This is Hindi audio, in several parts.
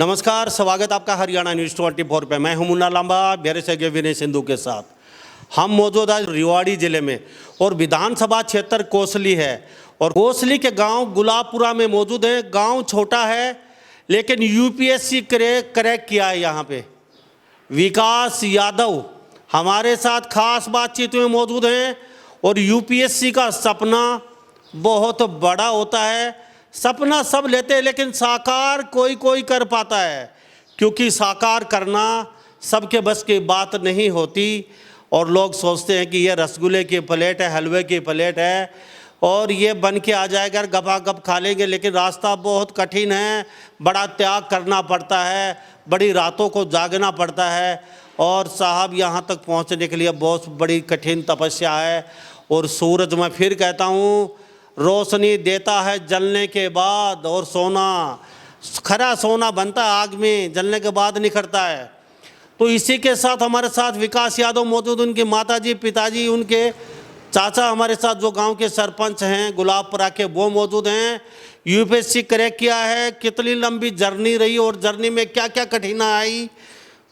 नमस्कार, स्वागत आपका हरियाणा न्यूज़ 24 पे। मैं हूं मुन्ना लांबा, मेरे से विनय सिंधु के साथ। हम मौजूद आज रेवाड़ी ज़िले में और विधानसभा क्षेत्र कोसली है और कोसली के गांव गुलाबपुरा में मौजूद है। गांव छोटा है लेकिन यूपीएससी क्रैक किया है। यहाँ पे विकास यादव हमारे साथ खास बातचीत में मौजूद हैं और यूपीएससी का सपना बहुत बड़ा होता है। सपना सब लेते हैं लेकिन साकार कोई कोई कर पाता है, क्योंकि साकार करना सबके बस की बात नहीं होती। और लोग सोचते हैं कि ये रसगुल्ले की प्लेट है, हलवे की प्लेट है और ये बन के आ जाएगा, गपागप खा लेंगे। लेकिन रास्ता बहुत कठिन है, बड़ा त्याग करना पड़ता है, बड़ी रातों को जागना पड़ता है और साहब यहाँ तक पहुँचने के लिए बहुत बड़ी कठिन तपस्या है। और सूरज, मैं फिर कहता हूँ, रोशनी देता है जलने के बाद और सोना, खरा सोना बनता है आग में, जलने के बाद निखरता है। तो इसी के साथ हमारे साथ विकास यादव मौजूद, उनकी माताजी, पिताजी, उनके चाचा हमारे साथ जो गांव के सरपंच हैं गुलाबपुरा के, वो मौजूद हैं। यूपीएससी क्रैक किया है, कितनी लंबी जर्नी रही और जर्नी में क्या क्या कठिनाई आई,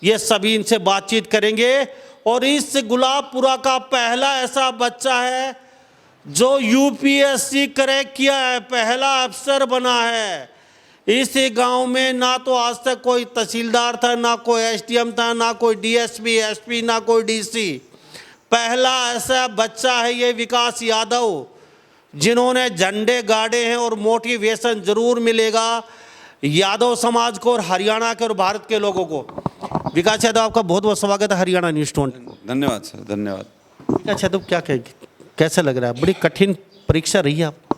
ये सभी इनसे बातचीत करेंगे। और इस गुलाबपुरा का पहला ऐसा बच्चा है जो यूपीएससी क्रैक किया है, पहला अफसर बना है। इस गांव में ना तो आज तक कोई तहसीलदार था, ना कोई एसडीएम था, ना कोई डीएसपी, एसपी, ना कोई डीसी। पहला ऐसा बच्चा है ये विकास यादव, जिन्होंने झंडे गाड़े हैं। और मोटिवेशन जरूर मिलेगा यादव समाज को और हरियाणा के और भारत के लोगों को। विकास यादव, आपका बहुत बहुत स्वागत है हरियाणा न्यूज़ 24। धन्यवाद सर, धन्यवाद। विकास यादव, क्या कहेंगे, कैसा लग रहा है? बड़ी कठिन परीक्षा रही है आपको।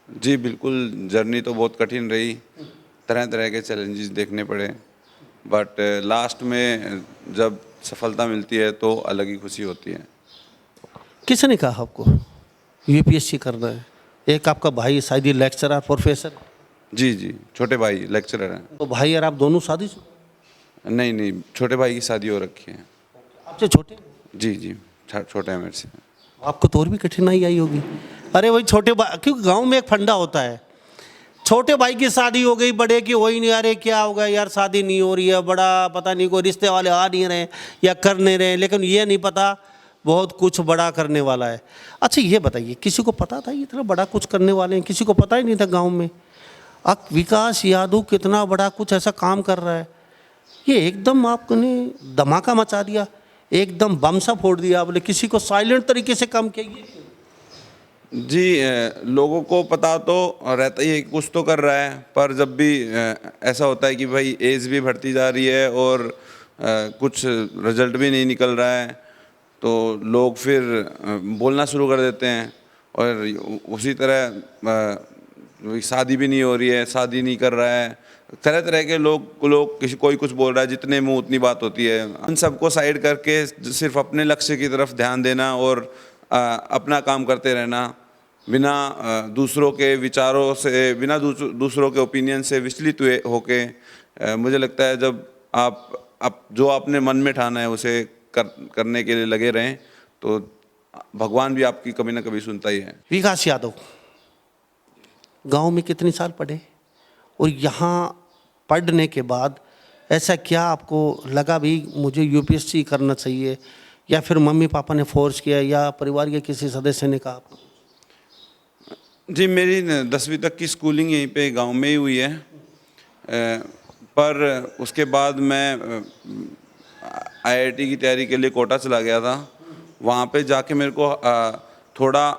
जी बिल्कुल, जर्नी तो बहुत कठिन रही, तरह तरह के चैलेंजेस देखने पड़े, बट लास्ट में जब सफलता मिलती है तो अलग ही खुशी होती है। किसने कहा आपको यूपीएससी करना है? एक आपका भाई शायद ही लेक्चरर, प्रोफेसर? जी जी, छोटे भाई लेक्चरर हैं। तो भाई और आप दोनों शादी? नहीं नहीं, छोटे भाई की शादी हो रखी है। आपसे छोटे? जी जी, छोटे हैं मेरे से। आपको तो और भी कठिनाई आई होगी। अरे वही छोटे भाई, क्योंकि गांव में एक फंडा होता है, छोटे भाई की शादी हो गई, बड़े की हो ही नहीं। अरे क्या होगा यार, शादी नहीं हो रही है, बड़ा पता नहीं कोई रिश्ते वाले आ नहीं रहे या कर नहीं रहे, लेकिन ये नहीं पता बहुत कुछ बड़ा करने वाला है। अच्छा ये बताइए, किसी को पता था इतना बड़ा कुछ करने वाले हैं? किसी को पता ही नहीं था गाँव में। अब विकास यादव कितना बड़ा कुछ ऐसा काम कर रहा है, ये एकदम आपने धमाका मचा दिया, एकदम बम सा फोड़ दिया आपने। किसी को साइलेंट तरीके से काम किया? जी, लोगों को पता तो रहता ही है कुछ तो कर रहा है, पर जब भी ऐसा होता है कि भाई एज भी बढ़ती जा रही है और कुछ रिजल्ट भी नहीं निकल रहा है, तो लोग फिर बोलना शुरू कर देते हैं। और उसी तरह शादी भी नहीं हो रही है, शादी नहीं कर रहा है, तरह तरह के लोग किसी कोई कुछ बोल रहा है, जितने मुंह उतनी बात होती है। उन सबको साइड करके सिर्फ अपने लक्ष्य की तरफ ध्यान देना और अपना काम करते रहना, बिना दूसरों के विचारों से, बिना दूसरों के ओपिनियन से विचलित हुए होके, मुझे लगता है जब आप जो आपने मन में ठाना है उसे करने के लिए लगे रहें तो भगवान भी आपकी कभी ना कभी सुनता ही है। विकास यादव गांव में कितने साल पढ़े और यहाँ पढ़ने के बाद ऐसा क्या आपको लगा भी मुझे यूपीएससी करना चाहिए, या फिर मम्मी पापा ने फोर्स किया या परिवार के किसी सदस्य ने कहा आपको? जी, मेरी 10वीं तक की स्कूलिंग यहीं पे गांव में ही हुई है, पर उसके बाद मैं आईआईटी की तैयारी के लिए कोटा चला गया था। वहाँ पे जाके मेरे को थोड़ा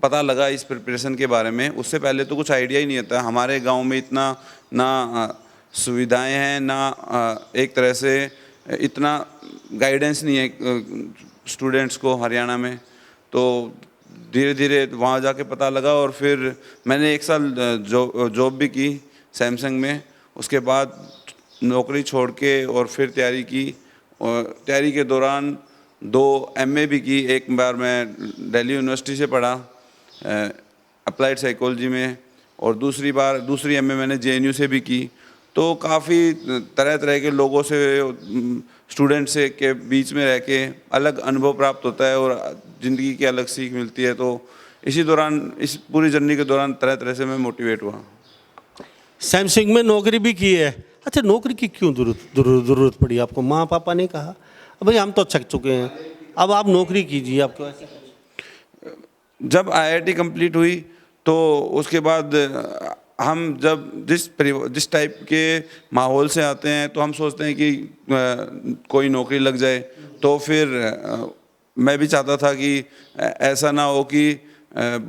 पता लगा इस प्रिपरेशन के बारे में। उससे पहले तो कुछ आइडिया ही नहीं होता। हमारे गांव में इतना ना सुविधाएं हैं, ना एक तरह से इतना गाइडेंस नहीं है स्टूडेंट्स को हरियाणा में। तो धीरे धीरे वहाँ जाके पता लगा और फिर मैंने 1 साल जॉब भी की सैमसंग में। उसके बाद नौकरी छोड़ के और फिर तैयारी की, और तैयारी के दौरान 2 एमए भी की। एक बार मैं दिल्ली यूनिवर्सिटी से पढ़ा अप्लाइड साइकोलॉजी में, और दूसरी एमए मैंने जेएनयू से भी की। तो काफ़ी तरह तरह के लोगों से, स्टूडेंट से के बीच में रह के अलग अनुभव प्राप्त होता है और ज़िंदगी की अलग सीख मिलती है। तो इसी दौरान, इस पूरी जर्नी के दौरान तरह तरह से मैं मोटिवेट हुआ। सैमसंग में नौकरी भी की है, अच्छा, नौकरी की क्यों ज़रूरत पड़ी आपको? माँ पापा ने कहा भाई हम तो थक चुके हैं, अब आप नौकरी कीजिए, आपको ऐसे? जब आईआईटी कंप्लीट हुई तो उसके बाद हम जब जिस टाइप के माहौल से आते हैं तो हम सोचते हैं कि कोई नौकरी लग जाए। तो फिर मैं भी चाहता था कि ऐसा ना हो कि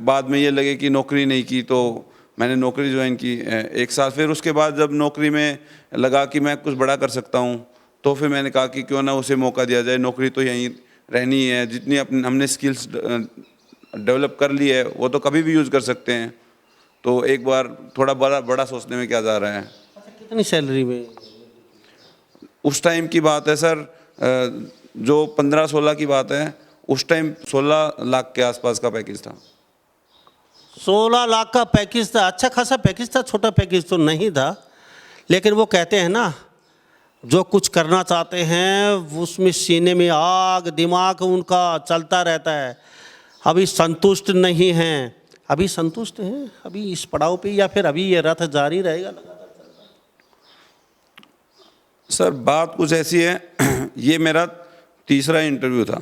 बाद में ये लगे कि नौकरी नहीं की, तो मैंने नौकरी ज्वाइन की 1 साल। फिर उसके बाद जब नौकरी में लगा कि मैं कुछ बड़ा कर सकता हूँ, तो फिर मैंने कहा कि क्यों ना उसे मौका दिया जाए। नौकरी तो यहीं रहनी है, जितनी हमने स्किल्स डेवलप कर ली है वो तो कभी भी यूज़ कर सकते हैं, तो एक बार थोड़ा बड़ा सोचने में क्या जा रहा है। अच्छा, कितनी सैलरी में? उस टाइम की बात है सर, जो 15-16 की बात है, उस टाइम 16 लाख के आसपास का पैकेज था। 16 लाख का पैकेज था? अच्छा खासा पैकेज था, छोटा पैकेज तो नहीं था। लेकिन वो कहते हैं ना, जो कुछ करना चाहते हैं उसमें सीने में आग, दिमाग उनका चलता रहता है। अभी संतुष्ट नहीं हैं, अभी संतुष्ट हैं अभी इस पड़ाव पे, या फिर अभी ये रथ जारी रहेगा लगातार? सर बात कुछ ऐसी है ये मेरा तीसरा इंटरव्यू था।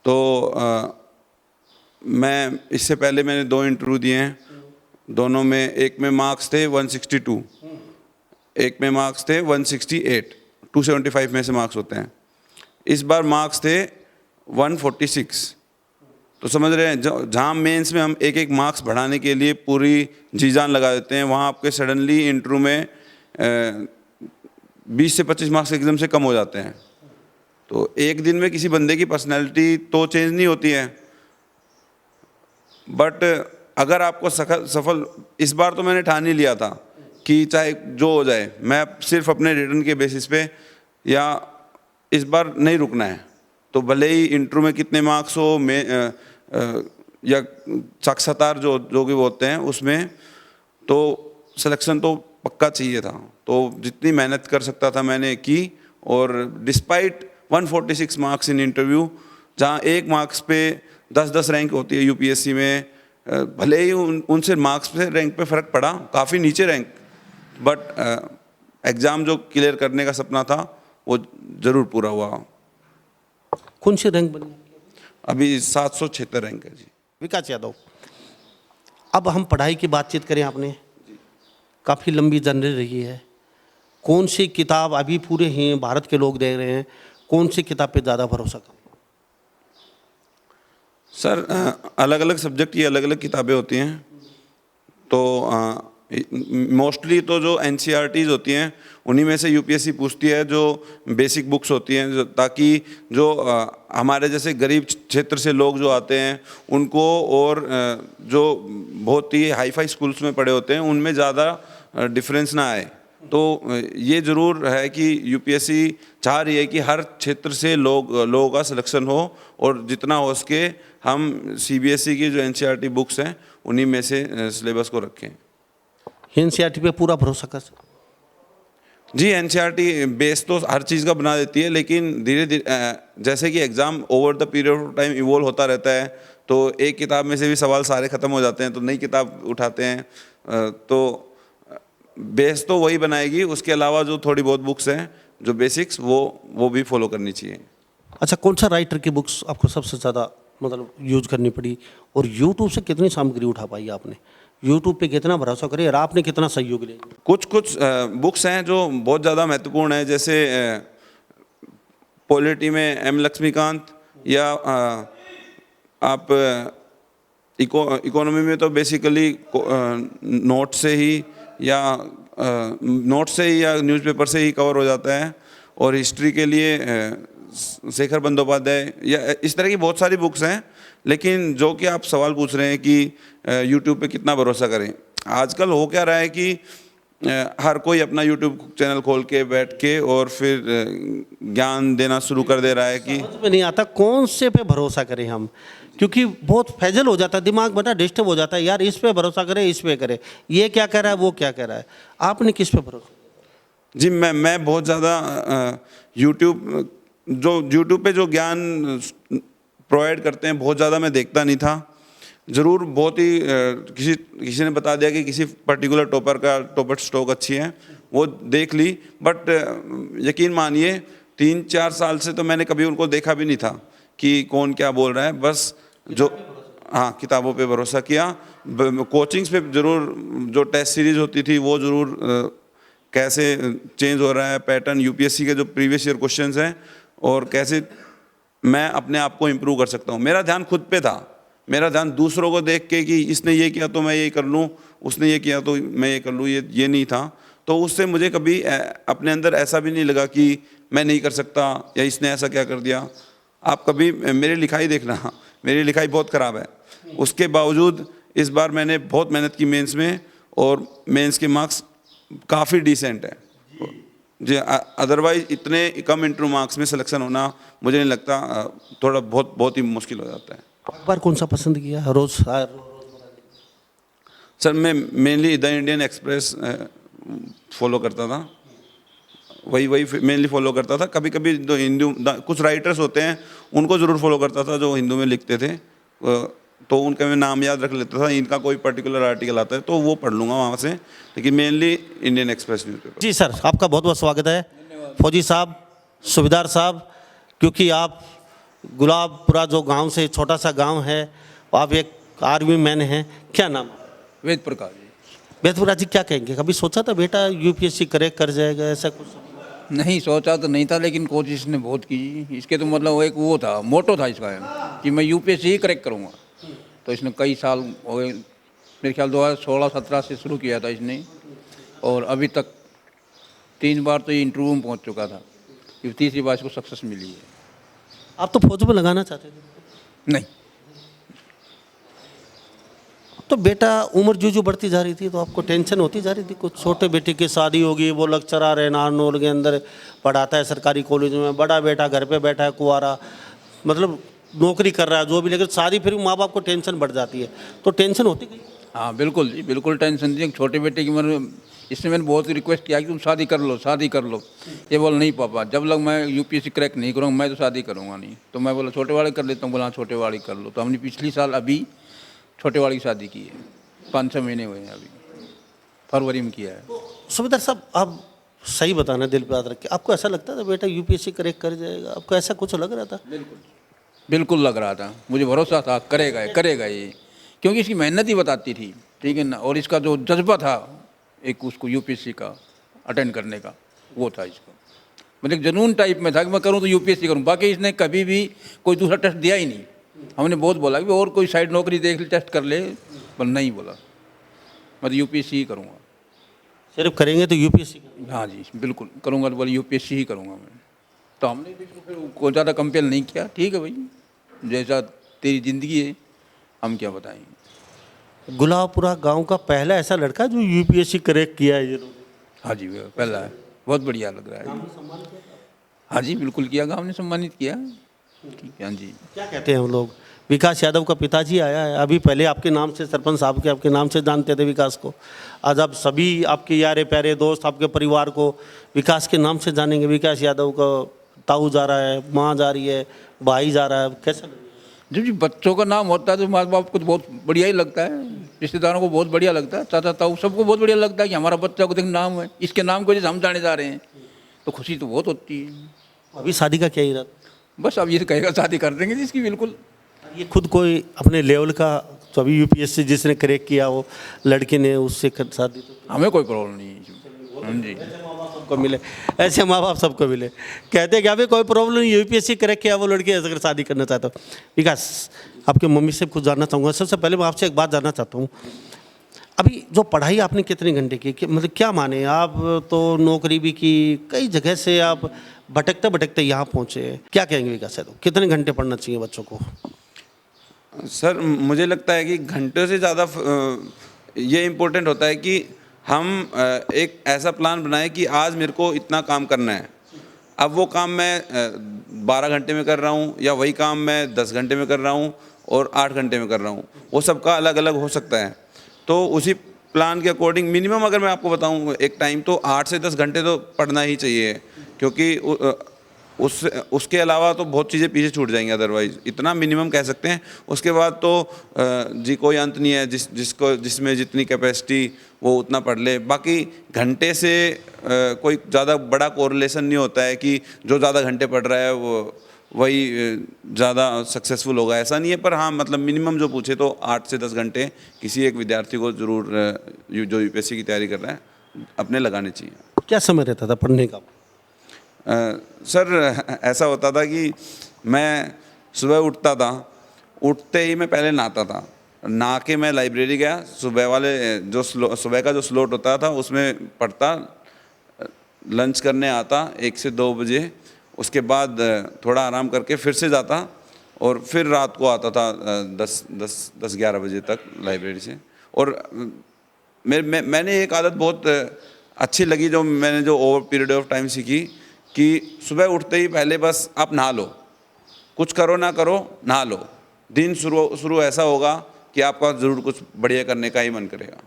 तो मैं इससे पहले मैंने 2 इंटरव्यू दिए हैं, दोनों में एक में मार्क्स थे 162, एक में मार्क्स थे 168, 275 में से मार्क्स होते हैं। इस बार मार्क्स थे 146। तो समझ रहे हैं, जहाँ मेंस में हम एक एक मार्क्स बढ़ाने के लिए पूरी जी जान लगा देते हैं, वहाँ आपके सडनली इंटरव्यू में 20 से 25 मार्क्स एकदम से कम हो जाते हैं। तो एक दिन में किसी बंदे की पर्सनैलिटी तो चेंज नहीं होती है, बट अगर आपको सफल, इस बार तो मैंने ठान ही लिया था कि चाहे जो हो जाए मैं सिर्फ अपने रिटर्न के बेसिस पे, या इस बार नहीं रुकना है। तो भले ही इंटरव्यू में कितने मार्क्स हो, या साक्षात्कार जो भी होते हैं उसमें, तो सिलेक्शन तो पक्का चाहिए था। तो जितनी मेहनत कर सकता था मैंने की, और डिस्पाइट 146 मार्क्स इन इंटरव्यू, जहाँ एक मार्क्स पे 10-10 रैंक होती है यूपीएससी में, भले ही उनसे मार्क्स पे रैंक पे फ़र्क पड़ा, काफ़ी नीचे रैंक, बट एग्ज़ाम जो क्लियर करने का सपना था वो ज़रूर पूरा हुआ। कौन सी रैंक बनी? अभी 776 रैंक है जी। विकास यादव, अब हम पढ़ाई की बातचीत करें, आपने काफ़ी लंबी जर्नी रही है, कौन सी किताब अभी पूरे ही भारत के लोग देख रहे हैं, कौन सी किताब पे ज़्यादा भरोसा करें? सर अलग अलग सब्जेक्ट की अलग अलग किताबें होती हैं। तो मोस्टली तो जो एनसीईआरटीज़ होती हैं उन्हीं में से यूपीएससी पूछती है, जो बेसिक बुक्स होती हैं, ताकि जो हमारे जैसे गरीब क्षेत्र से लोग जो आते हैं उनको, और जो बहुत ही हाई फाई स्कूल्स में पढ़े होते हैं उनमें ज़्यादा डिफरेंस ना आए। तो ये ज़रूर है कि यूपीएससी चाह रही है कि हर क्षेत्र से लोगों का सिलेक्शन हो, और जितना हो सके हम सीबीएसई की जो एनसीईआरटी बुक्स हैं उन्हीं में से सिलेबस को रखें। एनसीईआरटी पे पूरा भरोसा कर? जी, एनसीईआरटी बेस तो हर चीज़ का बना देती है, लेकिन धीरे धीरे जैसे कि exam over the period of time evolve होता रहता है, तो एक किताब में से भी सवाल सारे ख़त्म हो जाते हैं, तो नई किताब उठाते हैं। तो बेस तो वही बनाएगी, उसके अलावा जो थोड़ी बहुत बुक्स हैं जो बेसिक्स, वो भी फॉलो करनी चाहिए। अच्छा, कौन सा राइटर की बुक्स आपको सबसे ज़्यादा मतलब यूज करनी पड़ी, और यूट्यूब से कितनी सामग्री उठा पाई आपने? यूट्यूब पे कितना भरोसा करें, और आपने कितना सहयोग लिया? कुछ बुक्स हैं जो बहुत ज़्यादा महत्वपूर्ण है, जैसे पॉलिटी में एम लक्ष्मीकांत, या आप इकोनॉमी में तो बेसिकली नोट से ही या न्यूज़पेपर से ही कवर हो जाता है, और हिस्ट्री के लिए शेखर बंदोपाध्याय, या इस तरह की बहुत सारी बुक्स हैं। लेकिन जो कि आप सवाल पूछ रहे हैं कि यूट्यूब पे कितना भरोसा करें, आजकल हो क्या रहा है कि हर कोई अपना यूट्यूब चैनल खोल के बैठ के और फिर ज्ञान देना शुरू कर दे रहा है कि समझ में नहीं आता कौन से पे भरोसा करें हम, क्योंकि बहुत फैजल हो जाता है, दिमाग बड़ा डिस्टर्ब हो जाता है, यार इस पे भरोसा करें, इस पे करें, ये क्या कह रहा है, वो क्या कह रहा है। आपने किस पे भरोसा? जी, मैं बहुत ज़्यादा यूट्यूब पे जो ज्ञान प्रोवाइड करते हैं बहुत ज़्यादा मैं देखता नहीं था। ज़रूर बहुत ही किसी ने बता दिया कि किसी पर्टिकुलर टॉपर स्टॉक अच्छी है, वो देख ली, बट यकीन मानिए 3-4 साल से तो मैंने कभी उनको देखा भी नहीं था कि कौन क्या बोल रहा है, बस जो हाँ किताबों पे भरोसा किया। कोचिंग्स पे ज़रूर जो टेस्ट सीरीज होती थी वो ज़रूर कैसे चेंज हो रहा है पैटर्न, यूपीएससी के जो प्रीवियस ईयर क्वेश्चंस हैं और कैसे मैं अपने आप को इम्प्रूव कर सकता हूँ। मेरा ध्यान खुद पे था, मेरा ध्यान दूसरों को देख के कि इसने ये किया तो मैं ये कर लूँ, उसने ये किया तो मैं ये कर लूँ, ये नहीं था। तो उससे मुझे कभी अपने अंदर ऐसा भी नहीं लगा कि मैं नहीं कर सकता या इसने ऐसा क्या कर दिया। आप कभी मेरी लिखाई देखना, मेरी लिखाई बहुत ख़राब है, उसके बावजूद इस बार मैंने बहुत मेहनत की मेंस में और मेंस के मार्क्स काफ़ी डिसेंट है जी। अदरवाइज इतने कम इंटरव्यू मार्क्स में सिलेक्शन होना मुझे नहीं लगता, थोड़ा बहुत ही मुश्किल हो जाता है। अखबार कौन सा पसंद किया रोज? सर मैं mainly the Indian express follow करता था, वही मेनली फॉलो करता था। कभी कभी जो हिंदू कुछ राइटर्स होते हैं उनको ज़रूर फॉलो करता था जो हिंदू में लिखते थे, तो उनका मैं नाम याद रख लेता था, इनका कोई पर्टिकुलर आर्टिकल आता है तो वो पढ़ लूँगा वहाँ से, लेकिन मेनली इंडियन एक्सप्रेस न्यूज़पेपर। जी सर, आपका बहुत बहुत स्वागत है। फौजी साहब, सूबेदार साहब, क्योंकि आप गुलाबपुरा जो गांव से छोटा सा गांव है, आप एक आर्मी मैन हैं, क्या नाम? वेद प्रकाश जी। वेदपुरा जी, क्या कहेंगे? कभी सोचा था बेटा यूपीएससी क्रैक कर जाएगा, ऐसा कुछ? नहीं सोचा तो नहीं था, लेकिन कोशिश ने बहुत की। इसके तो मतलब एक वो था, मोटो था इसका कि मैं यूपीएससी ही क्रैक करूँगा। तो इसने कई साल हो गए, मेरे ख्याल 2016-17 से शुरू किया था इसने, और अभी तक 3 बार तो ये इंटरव्यू में पहुँच चुका था, ये तीसरी बार इसको सक्सेस मिली है। आप तो फौज में लगाना चाहते थे? नहीं, तो बेटा उम्र जो बढ़ती जा रही थी तो आपको टेंशन होती जा रही थी? कुछ छोटे बेटे की शादी होगी, वो लेक्चरर है नारनौल के अंदर पढ़ाता है सरकारी कॉलेज में, बड़ा बेटा घर पे बैठा है कुंवारा, मतलब नौकरी कर रहा है जो भी, लेकिन शादी फिर माँ बाप को टेंशन बढ़ जाती है, तो टेंशन होती गई? हाँ बिल्कुल जी, बिल्कुल टेंशन थी। छोटे बेटे की इसने मैंने बहुत रिक्वेस्ट किया कि तुम शादी कर लो, शादी कर लो। ये बोला नहीं पापा, जब लग मैं यूपीएससी क्रैक नहीं करूँगा मैं तो शादी करूँगा नहीं। तो मैं बोला छोटे वाले कर लेता हूँ, बोला हाँ छोटे वाले कर लो। तो हमने पिछली साल अभी छोटे वाली की शादी की है, 5-6 महीने हुए हैं, अभी फरवरी में किया है। सूबेदार साहब, आप सही बताना, दिल पे याद रख के, आपको ऐसा लगता था बेटा यूपीएससी क्रैक कर जाएगा? आपको ऐसा कुछ लग रहा था? बिल्कुल लग रहा था, मुझे भरोसा था करेगा ये, क्योंकि इसकी मेहनत ही बताती थी, ठीक है ना। और इसका जो जज्बा था एक उसको यूपीएससी का अटेंड करने का, वो था इसका, मतलब जुनून टाइप में था कि मैं करूँ तो यूपीएससी करूँ। बाकी इसने कभी भी कोई दूसरा टेस्ट दिया ही नहीं। हमने बहुत बोला कि और कोई साइड नौकरी देख ले, टेस्ट कर ले, पर नहीं बोला, मैं तो यूपीएससी ही करूँगा। सिर्फ करेंगे तो यूपीएससी? हाँ जी बिल्कुल करूँगा, तो बोले यूपीएससी ही करूँगा मैं। तो हमने भी इसको फिर कोई ज़्यादा कंपेल नहीं किया, ठीक है भाई जैसा तेरी ज़िंदगी है, हम क्या बताएंगे। गुलाबपुरा गांव का पहला ऐसा लड़का जो यूपीएससी क्रैक किया है जिन्होंने? हाँ जी पहला है, बहुत बढ़िया लग रहा है। हाँ जी बिल्कुल किया, गाँव ने सम्मानित किया, ठीक है। हाँ जी, क्या कहते हैं हम लोग, विकास यादव का पिताजी आया है अभी, पहले आपके नाम से सरपंच साहब के आपके नाम से जानते थे विकास को, आज आप सभी आपके यारे प्यारे दोस्त आपके परिवार को विकास के नाम से जानेंगे। विकास यादव का ताऊ जा रहा है, माँ जा रही है, भाई जा रहा है, कैसा? जब जी बच्चों का नाम होता है तो माँ बाप को तो बहुत बढ़िया ही लगता है, रिश्तेदारों को बहुत बढ़िया लगता है, चाचा ताऊ सबको बहुत बढ़िया लगता है कि हमारा बच्चा को देख नाम है, इसके नाम को जैसे हम जाने जा रहे हैं, तो खुशी तो बहुत होती है। अभी शादी का क्या इरादा? बस अब ये कहेगा शादी कर देंगे जी इसकी, बिल्कुल। ये खुद कोई अपने लेवल का, तो अभी यूपीएससी जिसने क्रैक किया वो लड़के ने, उससे शादी? तो हमें कोई प्रॉब्लम नहीं है जी। सबको मिले, ऐसे माँ बाप सबको मिले, कहते हैं कि अभी कोई प्रॉब्लम नहीं, यूपीएससी क्रैक किया वो लड़के अगर शादी करना चाहता हो। विकास, आपके मम्मी से कुछ जानना चाहूँगा। सबसे पहले मैं आपसे एक बात जानना चाहता हूँ, अभी जो पढ़ाई आपने कितने घंटे की, मतलब क्या माने, आप तो नौकरी भी की, कई जगह से आप भटकते भटकते यहाँ पहुँचे, क्या कहेंगे विकास यादव, कितने घंटे पढ़ना चाहिए बच्चों को? सर मुझे लगता है कि घंटे से ज़्यादा ये इम्पोर्टेंट होता है कि हम एक ऐसा प्लान बनाएं कि आज मेरे को इतना काम करना है। अब वो काम मैं 12 घंटे में कर रहा हूँ या वही काम मैं 10 घंटे में कर रहा हूँ और 8 घंटे में कर रहा हूँ, वो सबका अलग अलग हो सकता है। तो उसी प्लान के अकॉर्डिंग मिनिमम अगर मैं आपको बताऊँ एक टाइम, तो 8 से 10 घंटे तो पढ़ना ही चाहिए, क्योंकि उसके अलावा तो बहुत चीज़ें पीछे छूट जाएंगी, अदरवाइज इतना मिनिमम कह सकते हैं। उसके बाद तो जी कोई अंत नहीं है, जिसमें जितनी कैपेसिटी वो उतना पढ़ ले। बाकी घंटे से कोई ज़्यादा बड़ा कोरिलेशन नहीं होता है कि जो ज़्यादा घंटे पढ़ रहा है वो वही ज़्यादा सक्सेसफुल होगा, ऐसा नहीं है। पर हाँ, मतलब मिनिमम जो पूछे तो 8 से 10 घंटे किसी एक विद्यार्थी को ज़रूर जो यूपीएससी की तैयारी कर रहा है अपने लगाने चाहिए। क्या समय रहता था पढ़ने का? सर ऐसा होता था कि मैं सुबह उठता था, उठते ही मैं पहले नहाता था, नहा के मैं लाइब्रेरी गया, सुबह वाले सुबह का जो स्लॉट होता था उसमें पढ़ता, लंच करने आता 1 से 2 बजे, उसके बाद थोड़ा आराम करके फिर से जाता और फिर रात को आता था 10-11 बजे तक लाइब्रेरी से। और मैंने एक आदत बहुत अच्छी लगी जो ओवर पीरियड ऑफ टाइम सीखी कि सुबह उठते ही पहले बस आप नहा लो, कुछ करो ना करो नहा लो, दिन शुरू ऐसा होगा कि आपका ज़रूर कुछ बढ़िया करने का ही मन करेगा।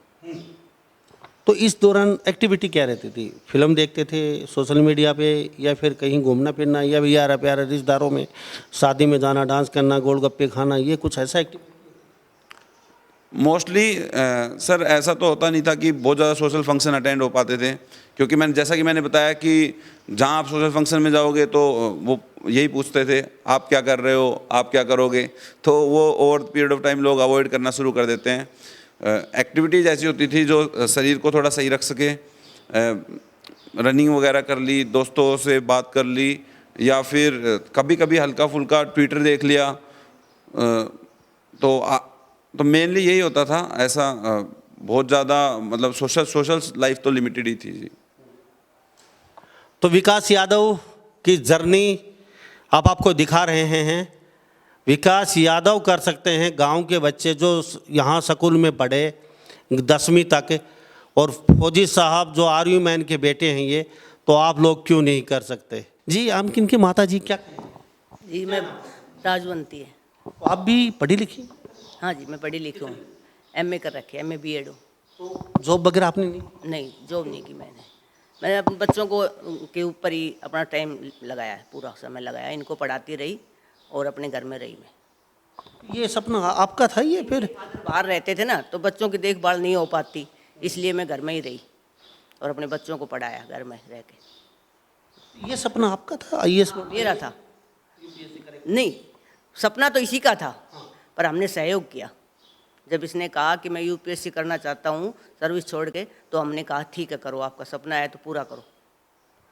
तो इस दौरान एक्टिविटी क्या रहती थी? फिल्म देखते थे सोशल मीडिया पे, या फिर कहीं घूमना फिरना, या भी यार प्यारे रिश्तेदारों में शादी में जाना, डांस करना, गोलगप्पे खाना, ये कुछ ऐसा एक्टिविटी? मोस्टली सर ऐसा तो होता नहीं था कि बहुत ज़्यादा सोशल फंक्शन अटेंड हो पाते थे, क्योंकि जैसा कि मैंने बताया कि जहाँ आप सोशल फंक्शन में जाओगे तो वो यही पूछते थे आप क्या कर रहे हो, आप क्या करोगे, तो वो ओवर पीरियड ऑफ टाइम लोग अवॉइड करना शुरू कर देते हैं। एक्टिविटीज़ ऐसी होती थी जो शरीर को थोड़ा सही रख सके, रनिंग वगैरह कर ली, दोस्तों से बात कर ली, या फिर कभी कभी हल्का फुल्का ट्विटर देख लिया, तो मेनली यही होता था। ऐसा बहुत ज़्यादा मतलब सोशल लाइफ तो लिमिटेड ही थी जी। तो विकास यादव की जर्नी अब आपको दिखा रहे हैं। विकास यादव कर सकते हैं गांव के बच्चे जो यहाँ स्कूल में पढ़े 10वीं तक, और फौजी साहब जो आर्मी मैन के बेटे हैं ये, तो आप लोग क्यों नहीं कर सकते? जी आप किनकी माता जी क्या? जी मैं राजवंती है। तो आप भी पढ़ी लिखी? हाँ जी मैं पढ़ी लिखी हूँ, एमए कर रखी है, एमए बीएड हूँ। तो जॉब वगैरह आपने नहीं? नहीं जॉब नहीं की मैंने अपने बच्चों को के ऊपर ही अपना टाइम लगाया है, पूरा समय लगाया, इनको पढ़ाती रही और अपने घर में रही मैं। ये सपना आपका था ये? फिर बाहर रहते थे ना तो बच्चों की देखभाल नहीं हो पाती, इसलिए मैं घर में ही रही और अपने बच्चों को पढ़ाया घर में रह के। ये सपना आपका था आईएएस? मेरा था नहीं, सपना तो इसी का था, पर हमने सहयोग किया। जब इसने कहा कि मैं यूपीएससी करना चाहता हूँ सर्विस छोड़ के, तो हमने कहा ठीक है करो, आपका सपना है तो पूरा करो,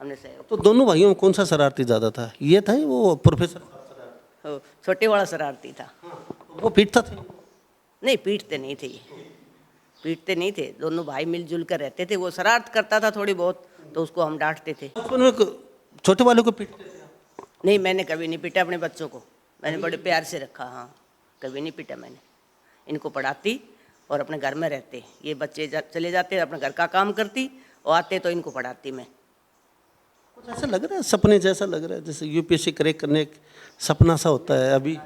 हमने सहयोग। तो दोनों भाइयों में कौन सा शरारती ज़्यादा था? ये था वो प्रोफेसर? छोटे वाला शरारती था। वो पीटता था? नहीं पीटते नहीं थे, ये पीटते नहीं थे, दोनों भाई मिलजुल कर रहते थे। वो शरारत करता था थोड़ी बहुत तो उसको हम डांटते थे। बचपन में छोटे वालों को पीटते थे? नहीं मैंने कभी नहीं पीटा अपने बच्चों को, मैंने बड़े प्यार से रखा। हाँ कभी नहीं पीटा मैंने, इनको पढ़ाती और अपने घर में रहते। ये बच्चे चले जाते अपने घर का काम करती और आते तो इनको पढ़ाती मैं। कुछ ऐसा लग रहा है, सपने जैसा लग रहा है, जैसे यूपीएससी क्रैक करने एक सपना सा होता है। अभी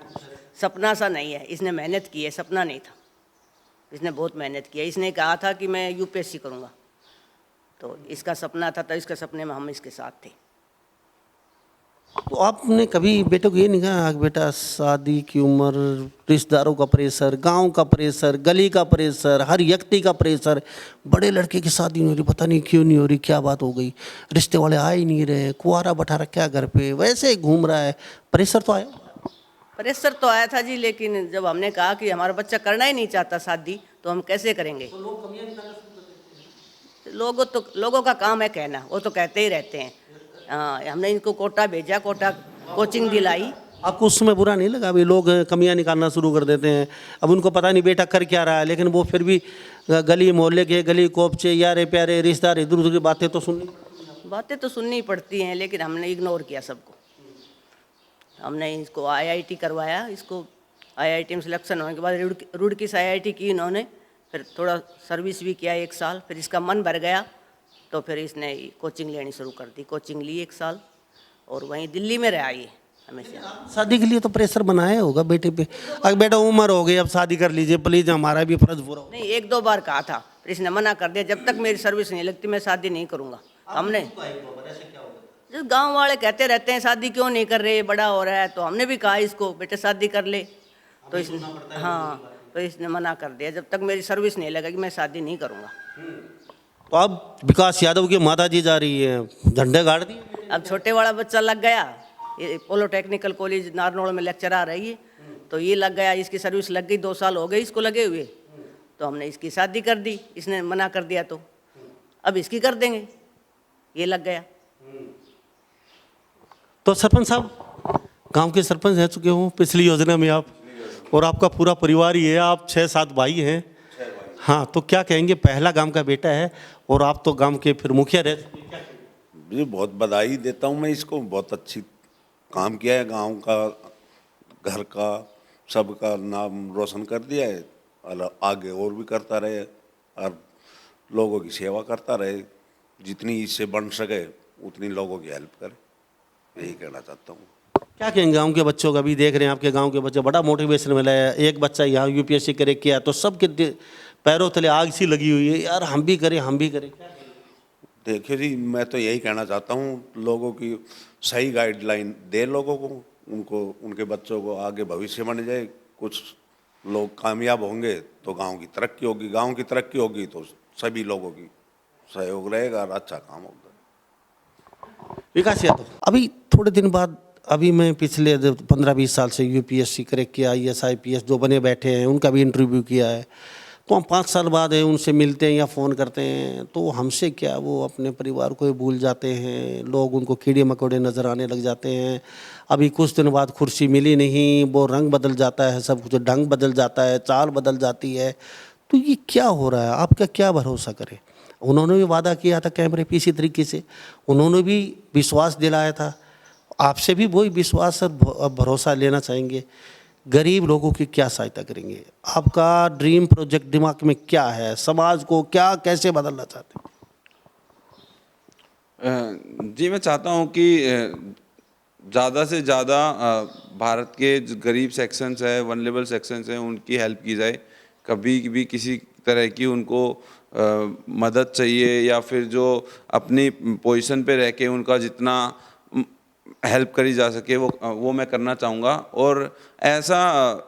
सपना सा नहीं है, इसने मेहनत की है, सपना नहीं था। इसने बहुत मेहनत की है। इसने कहा था कि मैं यूपीएससी करूँगा, तो इसका सपना था, तो इसके सपने में हम इसके साथ थे। तो आपने कभी बेटे को ये नहीं कहा बेटा शादी की उम्र, रिश्तेदारों का प्रेशर, गांव का प्रेशर, गली का प्रेशर, हर व्यक्ति का प्रेशर, बड़े लड़के की शादी नहीं हो रही, पता नहीं क्यों नहीं हो रही, क्या बात हो गई, रिश्ते वाले आ ही नहीं रहे, कुंवारा बैठा रखा है घर पे, वैसे ही घूम रहा है, प्रेशर तो आया? प्रेशर तो आया था जी, लेकिन जब हमने कहा कि हमारा बच्चा करना ही नहीं चाहता शादी, तो हम कैसे करेंगे? लोगों का काम है कहना, वो तो कहते ही रहते हैं। हाँ हमने इनको कोटा भेजा, कोटा कोचिंग दिलाई। आपको उस समय बुरा नहीं लगा? अभी लोग कमियां निकालना शुरू कर देते हैं, अब उनको पता नहीं बेटा कर क्या रहा है, लेकिन वो फिर भी गली मोहल्ले के गली कोपचे यारे प्यारे रिश्तेदार इधर उधर की बातें तो सुननी पड़ती हैं, लेकिन हमने इग्नोर किया सबको। हमने इसको आईआईटी करवाया, इसको आईआईटी में सिलेक्शन होने के बाद रुड़की से आईआईटी की इन्होंने, फिर थोड़ा सर्विस भी किया 1 साल, फिर इसका मन भर गया तो फिर इसने कोचिंग लेनी शुरू कर दी। कोचिंग ली 1 साल और वहीं दिल्ली में रहा ये हमेशा। शादी के लिए तो प्रेशर बनाया होगा बेटे पे, अगर बेटा उम्र हो गई अब शादी कर लीजिए प्लीज, हमारा भी फर्ज पूरा हो। नहीं 1-2 बार कहा था, फिर इसने मना कर दिया, जब तक मेरी सर्विस नहीं लगती मैं शादी नहीं करूँगा। हमने जो गांव वाले कहते रहते हैं शादी क्यों नहीं कर रहे, बड़ा हो रहा है, तो हमने भी कहा इसको बेटे शादी कर ले, तो इसने हाँ तो इसने मना कर दिया, जब तक मेरी सर्विस नहीं लगेगी मैं शादी नहीं करूँगा। तो अब विकास यादव की माता जी जा रही है, झंडे गाड़ दिए। अब छोटे वाला बच्चा लग गया, ये पॉलिटेक्निकल कॉलेज नारनौल में लेक्चरर है ये, तो ये लग गया, इसकी सर्विस लग गई, 2 साल हो गए इसको लगे हुए, तो हमने इसकी शादी कर दी, इसने मना कर दिया, तो अब इसकी कर देंगे, ये लग गया। तो सरपंच साहब, गांव के सरपंच रह चुके हो पिछली योजना में आप, और आपका पूरा परिवार ही है, आप 6-7 भाई हैं। हाँ, तो क्या कहेंगे, पहला गांव का बेटा है और आप तो गांव के फिर मुखिया रह चुके हैं, क्या कहेंगे? जी बहुत बधाई देता हूँ मैं इसको, बहुत अच्छी काम किया है, गांव का घर का सबका नाम रोशन कर दिया है, और आगे और भी करता रहे और लोगों की सेवा करता रहे, जितनी इससे बन सके उतनी लोगों की हेल्प करे, यही कहना चाहता हूँ। क्या कहेंगे गांव के बच्चों का, भी देख रहे हैं आपके गांव के बच्चे, बड़ा मोटिवेशन मिला है, एक बच्चा यहाँ यूपीएससी करे किया तो सबके पैरों तले आग सी लगी हुई है, यार हम भी करें हम भी करें। देखिए जी, मैं तो यही कहना चाहता हूँ, लोगों की सही गाइडलाइन दे लोगों को, उनको उनके बच्चों को आगे भविष्य बन जाए, कुछ लोग कामयाब होंगे तो गांव की तरक्की होगी, गांव की तरक्की होगी तो सभी लोगों की सहयोग रहेगा और अच्छा काम होगा। विकास यादव, अभी थोड़े दिन बाद, अभी मैं पिछले 15-20 साल से यूपीएससी क्रैक किया, IAS IPS जो बने बैठे हैं उनका भी इंटरव्यू किया है, तो हम 5 साल बाद है उनसे मिलते हैं या फ़ोन करते हैं, तो हमसे क्या वो अपने परिवार को ही भूल जाते हैं, लोग उनको कीड़े मकोड़े नज़र आने लग जाते हैं। अभी कुछ दिन बाद कुर्सी मिली नहीं, वो रंग बदल जाता है, सब कुछ ढंग बदल जाता है, चाल बदल जाती है, तो ये क्या हो रहा है, आपका क्या भरोसा करें? उन्होंने भी वादा किया था कैमरे पे इसी तरीके से, उन्होंने भी विश्वास दिलाया था, आपसे भी वही विश्वास और भरोसा लेना चाहेंगे। गरीब लोगों की क्या सहायता करेंगे, आपका ड्रीम प्रोजेक्ट दिमाग में क्या है, समाज को क्या कैसे बदलना चाहते हैं? जी मैं चाहता हूँ कि ज़्यादा से ज़्यादा भारत के जो गरीब सेक्शंस है, वनरेबल सेक्शंस हैं, उनकी हेल्प की जाए। कभी भी किसी तरह की उनको मदद चाहिए या फिर जो अपनी पोजीशन पे रह के उनका जितना हेल्प करी जा सके वो मैं करना चाहूँगा। और ऐसा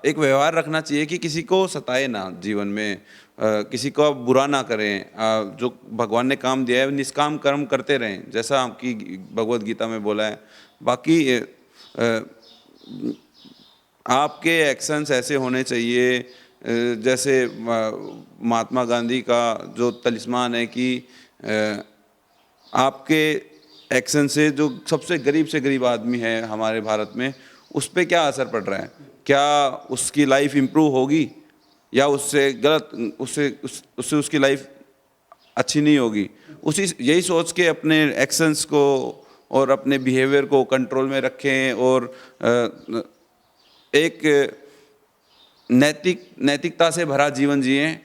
एक व्यवहार रखना चाहिए कि किसी को सताए ना जीवन में, किसी को बुरा ना करें। जो भगवान ने काम दिया है निष्काम कर्म करते रहें, जैसा आपकी भगवत गीता में बोला है। बाकी आपके एक्शंस ऐसे होने चाहिए जैसे महात्मा गांधी का जो तलिस्मान है कि आपके एक्शन से जो सबसे गरीब आदमी है हमारे भारत में, उस पर क्या असर पड़ रहा है, क्या उसकी लाइफ इम्प्रूव होगी या उससे गलत उससे उसकी लाइफ अच्छी नहीं होगी। यही सोच के अपने एक्शंस को और अपने बिहेवियर को कंट्रोल में रखें और एक नैतिकता से भरा जीवन जिएं,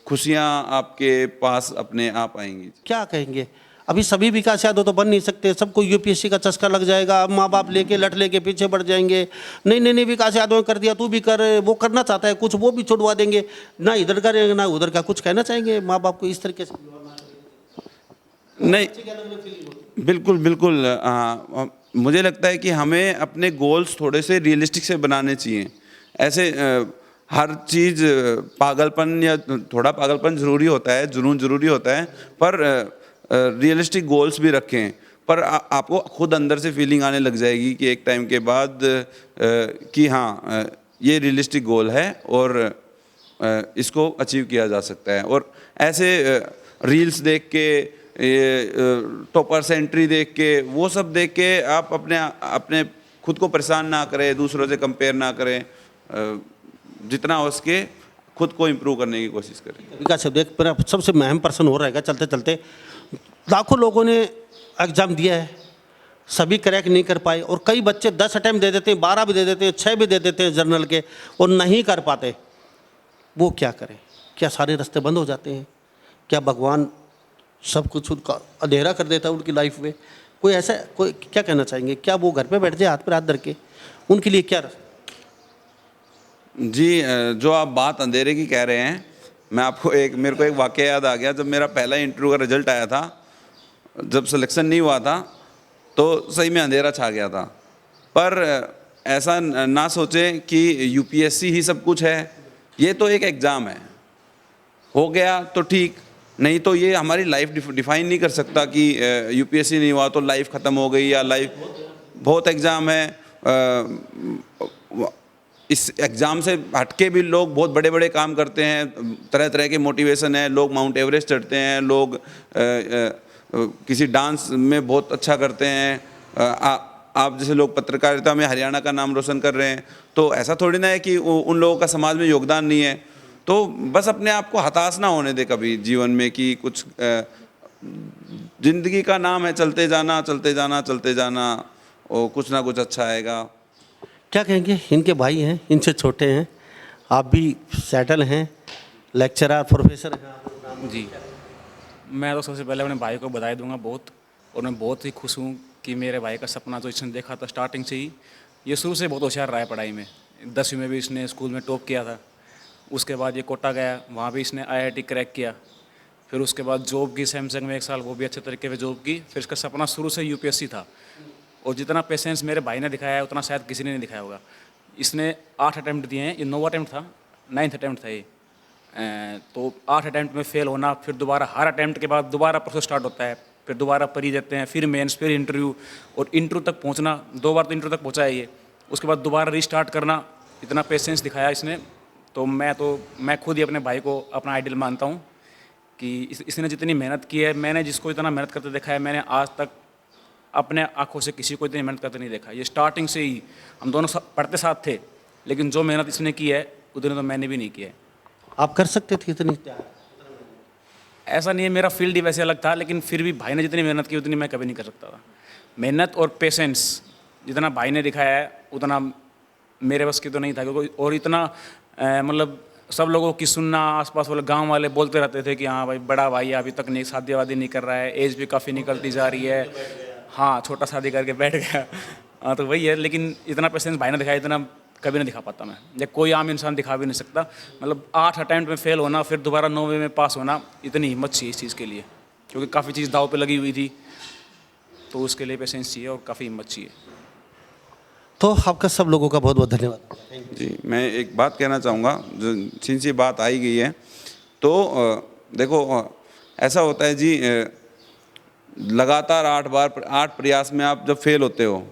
खुशियाँ आपके पास अपने आप आएंगी। क्या कहेंगे, अभी सभी विकास यादव तो बन नहीं सकते, सबको यूपीएससी का चस्का लग जाएगा, अब माँ बाप लेके लट लेके पीछे बढ़ जाएंगे, नहीं विकास यादव ने कर दिया तू भी कर, वो करना चाहता है कुछ वो भी छुड़वा देंगे, ना इधर करेंगे ना उधर का। कुछ कहना चाहेंगे माँ बाप को इस तरीके से? नहीं, बिल्कुल मुझे लगता है कि हमें अपने गोल्स थोड़े से रियलिस्टिक से बनाने चाहिए। ऐसे हर चीज़ पागलपन या थोड़ा पागलपन ज़रूरी होता है, जुनून ज़रूरी होता है, पर रियलिस्टिक गोल्स भी रखें। पर आपको खुद अंदर से फीलिंग आने लग जाएगी कि एक टाइम के बाद कि हाँ ये रियलिस्टिक गोल है और इसको अचीव किया जा सकता है। और ऐसे रील्स देख के, ये टॉपर सेंट्री देख के, वो सब देख के आप अपने खुद को परेशान ना करें, दूसरों से कंपेयर ना करें, जितना हो सके खुद को इम्प्रूव करने की कोशिश करें। विकास देख पर सबसे महम पर्सन हो रहेगा चलते चलते, लाखों लोगों ने एग्ज़ाम दिया है, सभी क्रैक नहीं कर पाए, और कई बच्चे 10 अटैम्प्ट दे देते हैं, 12 भी दे देते हैं, 6 भी दे देते हैं जर्नल के, और नहीं कर पाते। वो क्या करें? क्या सारे रास्ते बंद हो जाते हैं? क्या भगवान सब कुछ उनका अंधेरा कर देता है उनकी लाइफ में? कोई ऐसा, कोई क्या कहना चाहेंगे? क्या वो घर पे बैठ जाए हाथ पर हाथ धर के? उनके लिए क्या? जी, जो आप बात अंधेरे की कह रहे हैं, मेरे को एक वाक़या याद आ गया। जब मेरा पहला इंटरव्यू का रिजल्ट आया था, जब सिलेक्शन नहीं हुआ था, तो सही में अंधेरा छा गया था। पर ऐसा ना सोचें कि यूपीएससी ही सब कुछ है। ये तो एक एग्ज़ाम है, हो गया तो ठीक, नहीं तो ये हमारी लाइफ डिफाइन नहीं कर सकता कि यूपीएससी नहीं हुआ तो लाइफ ख़त्म हो गई, या लाइफ बहुत एग्ज़ाम है। इस एग्ज़ाम से हटके भी लोग बहुत बड़े बड़े काम करते हैं, तरह तरह के मोटिवेशन है, लोग माउंट एवरेस्ट चढ़ते हैं, लोग किसी डांस में बहुत अच्छा करते हैं। आप जैसे लोग पत्रकारिता में हरियाणा का नाम रोशन कर रहे हैं, तो ऐसा थोड़ी ना है कि उन लोगों का समाज में योगदान नहीं है। तो बस अपने आप को हताश ना होने दे कभी जीवन में कि कुछ जिंदगी का नाम है चलते जाना चलते जाना चलते जाना, और कुछ ना कुछ अच्छा आएगा। क्या कहेंगे, इनके भाई हैं, इनसे छोटे हैं, आप भी सेटल हैं, लेक्चरर प्रोफेसर हैं। जी, मैं तो सबसे पहले अपने भाई को बधाई दूंगा बहुत, और मैं बहुत ही खुश हूँ कि मेरे भाई का सपना जो इसने देखा था स्टार्टिंग से ही, ये शुरू से बहुत होशियार रहा है पढ़ाई में। 10वीं में भी इसने स्कूल में टॉप किया था, उसके बाद ये कोटा गया, वहाँ भी इसने आईआईटी क्रैक किया, फिर उसके बाद जॉब की सैमसंग में 1 साल, वो भी अच्छे तरीके से जॉब की। फिर इसका सपना शुरू से यूपीएससी था, और जितना पेशेंस मेरे भाई ने दिखाया है उतना शायद किसी ने नहीं दिखाया होगा। इसने 8 अटैम्प्ट दिए हैं, ये 9वां अटैम्प्ट था, 9th अटैम्प्ट था ये। तो 8 अटैम्प्ट में फेल होना, फिर दोबारा हर अटैम्प्ट के बाद दोबारा प्रोसेस स्टार्ट होता है, फिर दोबारा परी देते हैं, फिर मेंस, फिर इंटरव्यू, और इंटरव्यू तक पहुंचना, 2 बार तो इंटरव्यू तक पहुंचा है ये, उसके बाद दोबारा रिस्टार्ट करना, इतना पेशेंस दिखाया इसने। तो मैं खुद ही अपने भाई को अपना आइडल मानता हूँ कि इसने जितनी मेहनत की है, मैंने जिसको इतना मेहनत करते देखा है, मैंने आज तक अपने आँखों से किसी को इतनी मेहनत करते नहीं देखा। ये स्टार्टिंग से ही, हम दोनों पढ़ते साथ थे, लेकिन जो मेहनत इसने की है उतनी तो मैंने भी नहीं की है। आप कर सकते थे इतनी? ऐसा नहीं है, मेरा फील्ड ही वैसे अलग था, लेकिन फिर भी भाई ने जितनी मेहनत की उतनी मैं कभी नहीं कर सकता था। मेहनत और पेशेंस जितना भाई ने दिखाया है उतना मेरे बस की तो नहीं था, क्योंकि और इतना मतलब सब लोगों की सुनना, आसपास वाले गांव वाले बोलते रहते थे कि हाँ भाई बड़ा भाई अभी तक नहीं शादी वादी नहीं कर रहा है, एज भी काफ़ी निकलती जा रही है, हाँ छोटा शादी करके बैठ गया। हाँ तो वही है, लेकिन इतना पेशेंस भाई ने दिखाया इतना कभी नहीं दिखा पाता मैं, या कोई आम इंसान दिखा भी नहीं सकता। मतलब 8 अटैम्प्ट में फेल होना, फिर दोबारा 9वें में पास होना, इतनी हिम्मत चाहिए इस चीज़ के लिए, क्योंकि काफ़ी चीज़ दाव पे लगी हुई थी, तो उसके लिए पेशेंस चाहिए और काफ़ी हिम्मत चाहिए। तो आपका सब लोगों का बहुत बहुत धन्यवाद। जी, मैं एक बात कहना चाहूँगा, जो सिंस ये बात आई गई है, तो देखो ऐसा होता है जी, लगातार 8 प्रयास में आप जब फेल होते हो,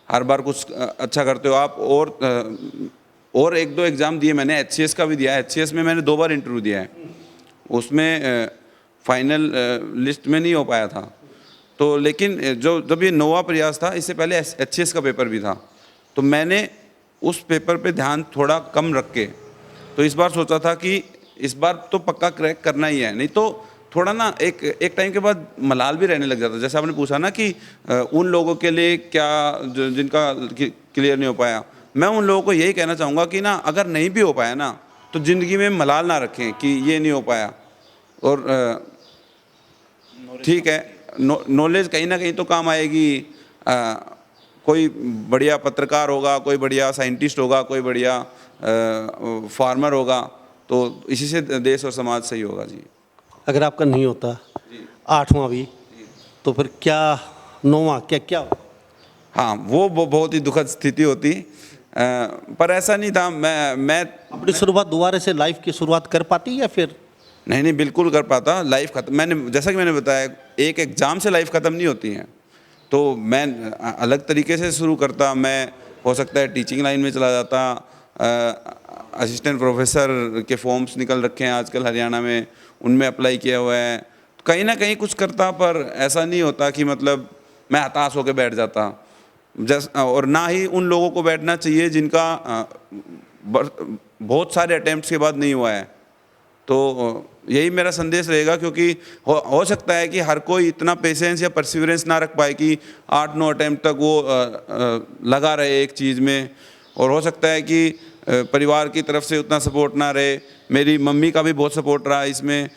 हर बार कुछ अच्छा करते हो आप, और 1-2 एग्ज़ाम दिए मैंने, एचसीएस का भी दिया है, एचसीएस में मैंने 2 बार इंटरव्यू दिया है, उसमें फाइनल लिस्ट में नहीं हो पाया था। तो लेकिन जब ये 9वां प्रयास था, इससे पहले एचसीएस का पेपर भी था, तो मैंने उस पेपर पे ध्यान थोड़ा कम रख के, तो इस बार सोचा था कि इस बार तो पक्का क्रैक करना ही है, नहीं तो थोड़ा ना एक टाइम के बाद मलाल भी रहने लग जाता। जैसे आपने पूछा ना कि उन लोगों के लिए क्या जिनका क्लियर नहीं हो पाया, मैं उन लोगों को यही कहना चाहूँगा कि ना अगर नहीं भी हो पाया ना, तो ज़िंदगी में मलाल ना रखें कि ये नहीं हो पाया, और ठीक है, नॉलेज कहीं ना कहीं तो काम आएगी। कोई बढ़िया पत्रकार होगा, कोई बढ़िया साइंटिस्ट होगा, कोई बढ़िया फार्मर होगा, तो इसी से देश और समाज सही होगा जी। अगर आपका नहीं होता 8वां भी, तो फिर क्या 9वां क्या? हाँ, वो बहुत ही दुखद स्थिति होती, पर ऐसा नहीं था। मैं अपनी शुरुआत दोबारा से लाइफ की शुरुआत कर पाती, या फिर नहीं बिल्कुल कर पाता। लाइफ खत्म, मैंने जैसा कि मैंने बताया, एक एग्ज़ाम से लाइफ ख़त्म नहीं होती है, तो मैं अलग तरीके से शुरू करता। मैं हो सकता है टीचिंग लाइन में चला जाता, असिस्टेंट प्रोफेसर के फॉर्म्स निकल रखे हैं आजकल हरियाणा में, उनमें अप्लाई किया हुआ है, कहीं ना कहीं कुछ करता। पर ऐसा नहीं होता कि मतलब मैं हताश होकर बैठ जाता, और ना ही उन लोगों को बैठना चाहिए जिनका बहुत सारे अटेम्प्ट्स के बाद नहीं हुआ है। तो यही मेरा संदेश रहेगा, क्योंकि हो सकता है कि हर कोई इतना पेशेंस या परसिवरेंस ना रख पाए कि 8-9 अटेम्प्ट तक वो लगा रहे एक चीज़ में, और हो सकता है कि परिवार की तरफ से उतना सपोर्ट ना रहे। मेरी मम्मी का भी बहुत सपोर्ट रहा इसमें।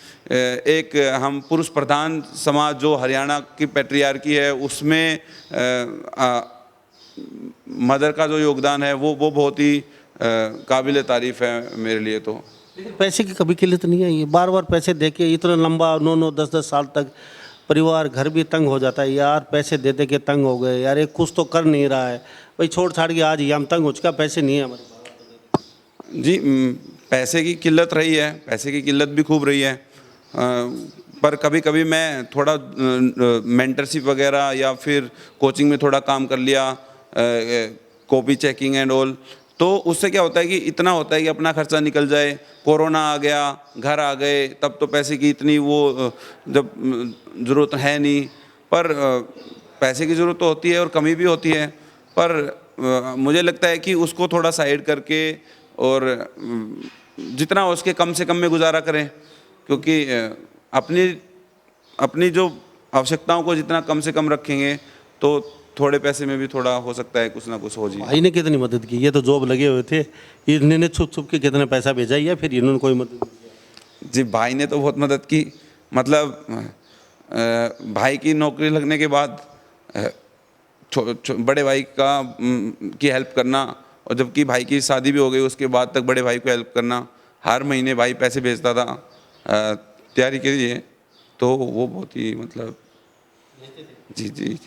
एक हम पुरुष प्रधान समाज जो हरियाणा की पैट्रियार्की है, उसमें मदर का जो योगदान है वो बहुत ही काबिल तारीफ़ है मेरे लिए। तो लेकिन पैसे की कभी किल्लत नहीं है, ये बार बार पैसे दे के इतना लंबा 9-10 साल तक परिवार घर भी तंग हो जाता है यार, पैसे दे दे के तंग हो गए यार, ये कुछ तो कर नहीं रहा है भाई, छोड़ छाड़ के आज ही हम तंग हो चुका, पैसे नहीं है हमारे पास। जी पैसे की किल्लत रही है, पैसे की किल्लत भी खूब रही है, पर कभी कभी मैं थोड़ा मेंटरशिप वगैरह या फिर कोचिंग में थोड़ा काम कर लिया, कॉपी चेकिंग एंड ऑल, तो उससे क्या होता है कि इतना होता है कि अपना खर्चा निकल जाए। कोरोना आ गया, घर आ गए, तब तो पैसे की इतनी वो जब ज़रूरत है नहीं, पर पैसे की ज़रूरत तो होती है और कमी भी होती है, पर मुझे लगता है कि उसको थोड़ा साइड करके और जितना हो उसके कम से कम में गुजारा करें, क्योंकि अपनी जो आवश्यकताओं को जितना कम से कम रखेंगे तो थोड़े पैसे में भी थोड़ा हो सकता है कुछ ना कुछ हो जाए। भाई ने कितनी मदद की, ये तो जॉब लगे हुए थे, इन्होंने छुप छुप के कितना पैसा भेजा या फिर इन्होंने कोई मदद नहीं किया? जी भाई ने तो बहुत मदद की, मतलब भाई की नौकरी लगने के बाद बड़े भाई की हेल्प करना, और जबकि भाई की शादी भी हो गई उसके बाद तक बड़े भाई को हेल्प करना, हर महीने भाई पैसे भेजता था तैयारी के लिए, तो वो बहुत ही मतलब जी जी जी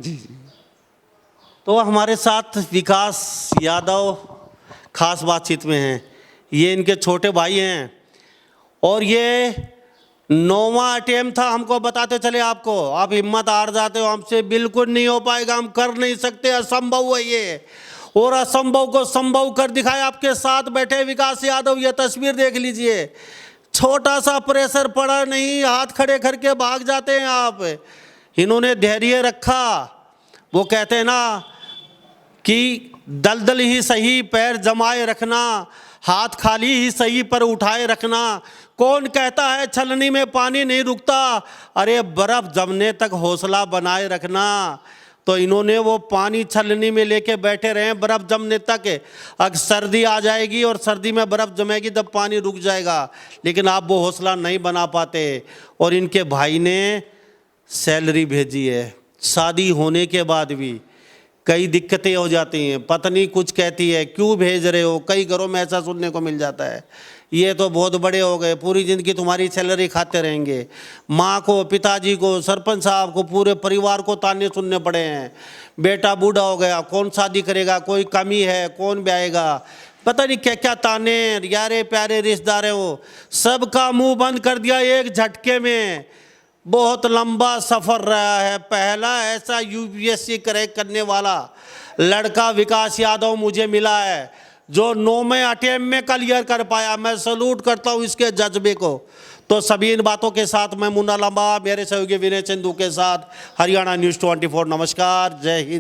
जी जी। तो हमारे साथ विकास यादव खास बातचीत में हैं, ये इनके छोटे भाई हैं और ये 9वां अटेम्प्ट था। हमको बताते चले आपको, आप हिम्मत हार जाते हो, हमसे बिल्कुल नहीं हो पाएगा, हम कर नहीं सकते, असंभव है ये, और असंभव को संभव कर दिखाया। आपके साथ बैठे विकास यादव, ये तस्वीर देख लीजिए, छोटा सा प्रेशर पड़ा नहीं, हाथ खड़े करके भाग जाते हैं आप। इन्होंने धैर्य रखा, वो कहते हैं ना कि दलदल ही सही पैर जमाए रखना, हाथ खाली ही सही पर उठाए रखना। कौन कहता है छलनी में पानी नहीं रुकता, अरे बर्फ जमने तक हौसला बनाए रखना। तो इन्होंने वो पानी छलनी में लेके बैठे रहे बर्फ जमने तक। अगर सर्दी आ जाएगी और सर्दी में बर्फ जमेगी तब पानी रुक जाएगा, लेकिन आप वो हौसला नहीं बना पाते। और इनके भाई ने सैलरी भेजी है, शादी होने के बाद भी कई दिक्कतें हो जाती हैं, पत्नी कुछ कहती है क्यों भेज रहे हो, कई घरों में ऐसा सुनने को मिल जाता है, ये तो बहुत बड़े हो गए, पूरी ज़िंदगी तुम्हारी सैलरी खाते रहेंगे। माँ को, पिताजी को, सरपंच साहब को, पूरे परिवार को ताने सुनने पड़े हैं। बेटा बूढ़ा हो गया, कौन शादी करेगा, कोई कमी है, कौन ब्याएगा, पता नहीं क्या क्या ताने। यारे प्यारे रिश्तेदार हो, सबका मुंह बंद कर दिया एक झटके में। बहुत लंबा सफ़र रहा है। पहला ऐसा यूपीएससी क्रैक करने वाला लड़का विकास यादव मुझे मिला है, जो 9वें अटेम्प्ट में क्लियर कर पाया। मैं सैल्यूट करता हूं इसके जज्बे को। तो सभी इन बातों के साथ मैं मुन्ना लंबा, मेरे सहयोगी विनय चंदू के साथ, हरियाणा न्यूज़ 24। नमस्कार, जय हिंद।